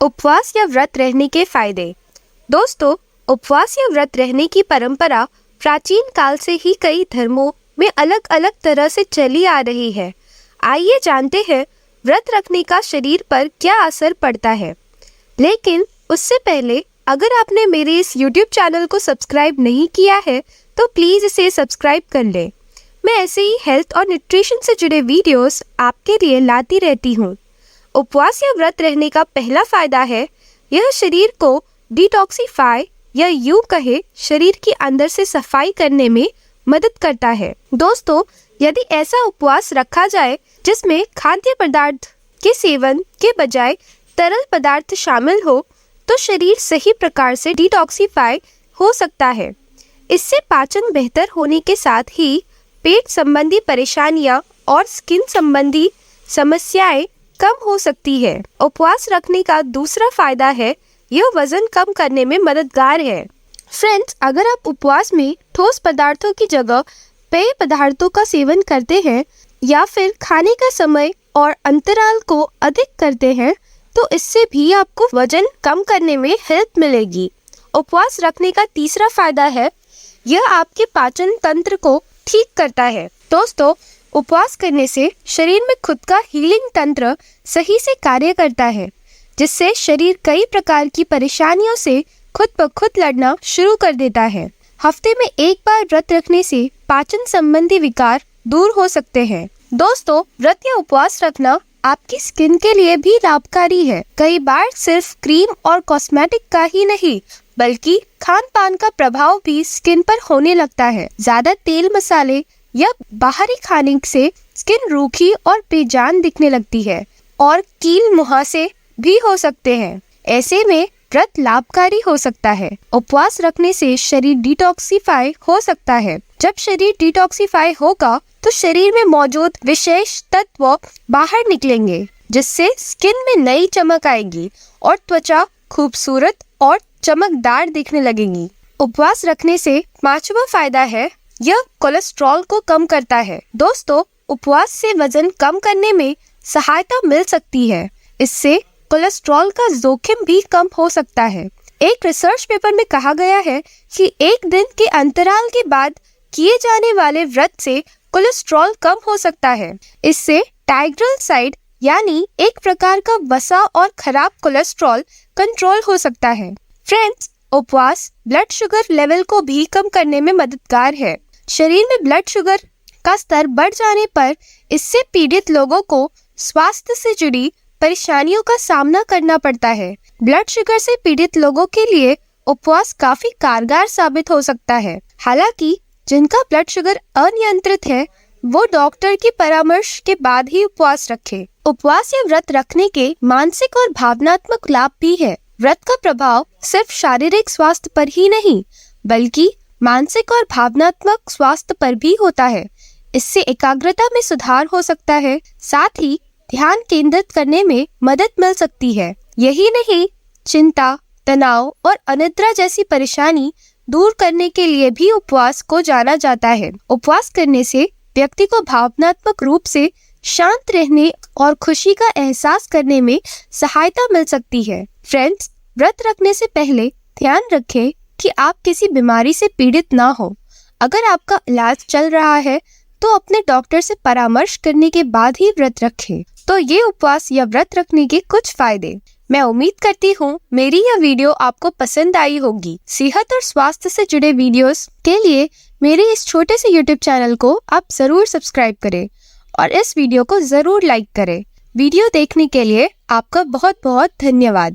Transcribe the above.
उपवास या व्रत रहने के फायदे। दोस्तों, उपवास या व्रत रहने की परंपरा प्राचीन काल से ही कई धर्मों में अलग अलग तरह से चली आ रही है। आइए जानते हैं व्रत रखने का शरीर पर क्या असर पड़ता है। लेकिन उससे पहले अगर आपने मेरे इस YouTube चैनल को सब्सक्राइब नहीं किया है तो प्लीज़ इसे सब्सक्राइब कर लें। मैं ऐसे ही हेल्थ और न्यूट्रिशन से जुड़े वीडियोस आपके लिए लाती रहती हूँ। उपवास या व्रत रहने का पहला फायदा है, यह शरीर को डिटॉक्सिफाई या यूं कहे शरीर की अंदर से सफाई करने में मदद करता है। दोस्तों, यदि ऐसा उपवास रखा जाए जिसमें खाद्य पदार्थ के सेवन के बजाय तरल पदार्थ शामिल हो तो शरीर सही प्रकार से डिटॉक्सिफाई हो सकता है। इससे पाचन बेहतर होने के साथ ही पेट संबंधी परेशानियां और स्किन संबंधी समस्याएं कम हो सकती है। उपवास रखने का दूसरा फायदा है, यह वजन कम करने में मददगार है। फ्रेंड्स, अगर आप उपवास में ठोस पदार्थों की जगह पेय पदार्थों का सेवन करते हैं या फिर खाने का समय और अंतराल को अधिक करते हैं तो इससे भी आपको वजन कम करने में हेल्प मिलेगी। उपवास रखने का तीसरा फायदा है, यह आपके पाचन तंत्र को ठीक करता है। दोस्तों, उपवास करने से शरीर में खुद का हीलिंग तंत्र सही से कार्य करता है, जिससे शरीर कई प्रकार की परेशानियों से खुद ब खुद लड़ना शुरू कर देता है। हफ्ते में एक बार व्रत रखने से पाचन संबंधी विकार दूर हो सकते हैं। दोस्तों, व्रत या उपवास रखना आपकी स्किन के लिए भी लाभकारी है। कई बार सिर्फ क्रीम और कॉस्मेटिक का ही नहीं बल्कि खान पान का प्रभाव भी स्किन पर होने लगता है। ज्यादा तेल मसाले या बाहरी खाने से स्किन रूखी और बेजान दिखने लगती है और कील मुहासे भी हो सकते हैं। ऐसे में व्रत लाभकारी हो सकता है। उपवास रखने से शरीर डिटॉक्सिफाई हो सकता है। जब शरीर डिटॉक्सिफाई होगा तो शरीर में मौजूद विशेष तत्व बाहर निकलेंगे, जिससे स्किन में नई चमक आएगी और त्वचा खूबसूरत और चमकदार दिखने लगेगी। उपवास रखने से पांचवा फायदा है, यह कोलेस्ट्रॉल को कम करता है। दोस्तों, उपवास से वजन कम करने में सहायता मिल सकती है। इससे कोलेस्ट्रॉल का जोखिम भी कम हो सकता है। एक रिसर्च पेपर में कहा गया है कि एक दिन के अंतराल के बाद किए जाने वाले व्रत से कोलेस्ट्रॉल कम हो सकता है। इससे ट्राइग्लिसराइड यानी एक प्रकार का वसा और खराब कोलेस्ट्रॉल कंट्रोल हो सकता है। फ्रेंड्स, उपवास ब्लड शुगर लेवल को भी कम करने में मददगार है। शरीर में ब्लड शुगर का स्तर बढ़ जाने पर इससे पीड़ित लोगों को स्वास्थ्य से जुड़ी परेशानियों का सामना करना पड़ता है। ब्लड शुगर से पीड़ित लोगों के लिए उपवास काफी कारगर साबित हो सकता है। हालांकि जिनका ब्लड शुगर अनियंत्रित है वो डॉक्टर की परामर्श के बाद ही उपवास रखें। उपवास या व्रत रखने के मानसिक और भावनात्मक लाभ भी है। व्रत का प्रभाव सिर्फ शारीरिक स्वास्थ्य पर ही नहीं बल्कि मानसिक और भावनात्मक स्वास्थ्य पर भी होता है। इससे एकाग्रता में सुधार हो सकता है, साथ ही ध्यान केंद्रित करने में मदद मिल सकती है। यही नहीं, चिंता, तनाव और अनिद्रा जैसी परेशानी दूर करने के लिए भी उपवास को जाना जाता है। उपवास करने से व्यक्ति को भावनात्मक रूप से शांत रहने और खुशी का एहसास करने में सहायता मिल सकती है। फ्रेंड्स, व्रत रखने से पहले ध्यान रखें कि आप किसी बीमारी से पीड़ित ना हो। अगर आपका इलाज चल रहा है तो अपने डॉक्टर से परामर्श करने के बाद ही व्रत रखें। तो ये उपवास या व्रत रखने के कुछ फायदे। मैं उम्मीद करती हूँ मेरी यह वीडियो आपको पसंद आई होगी। सेहत और स्वास्थ्य से जुड़े वीडियोस के लिए मेरे इस छोटे से YouTube चैनल को आप जरूर सब्सक्राइब करें और इस वीडियो को जरूर लाइक करें। वीडियो देखने के लिए आपका बहुत बहुत धन्यवाद।